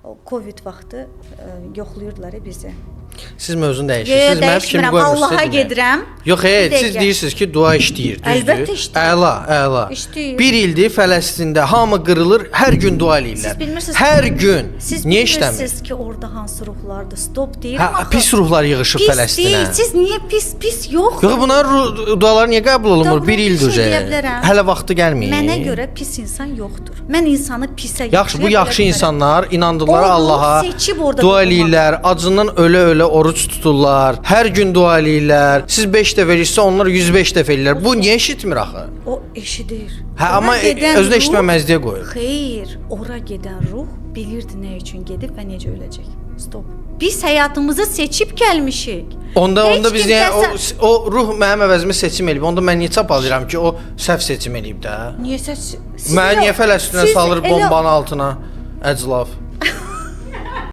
O Covid vaxtı yoxlayırdılar bizi. Siz mövzunu dəyişirsiniz. Mənim fikrimi qoymuşsunuz. Allaha gedirəm. Yox, siz deyirsiniz ki, dua işləyir, düzdür? Əlbəttə işləyir. Əla. İşləyir. Bir ildir Fələstində hamı qırılır, hər gün dua eləyirlər. Siz bilmirsiniz. Hər gün. Siz Niyə işləmir? bilmirsiniz ki, orada hansı ruhlardır? Stop deyirəm axı. Pis ruhlar yığışıb Pis Fələstinə. deyil. Siz niyə pis yox? Yox, bunların duaları niyə qəbul olunmur? Bir ildir. Hələ vaxtı gəlməyib. Mənə görə pis insan yoxdur. Mən insanı pisə Yaxşı, bu yaxşı insanlar inandıqları O ruh Allaha seçib orada dua durmaq. eləyirlər, acından ölə-ölə oruç tuturlar, hər gün dua eləyirlər. Siz 5 dəfə eləyirsə, onlar 105 dəfə eləyirlər. Bu niyə eşitmir axı? O eşidir. Amma özünə eşitməməzliyə qoyur. Xeyr, ora gedən ruh bilirdi nə üçün gedib və necə öləcək. Stop. Biz həyatımızı seçib gəlmişik. Onda biz niyə kimsə- o ruh mənim əvəzimə seçim eləyib? Onda mən niyə çapalayıram ki, o səhv seçim eləyib də? Niyə siz Mən niyə Fələstinə siz salır elə- bombanın altına? Əclaf.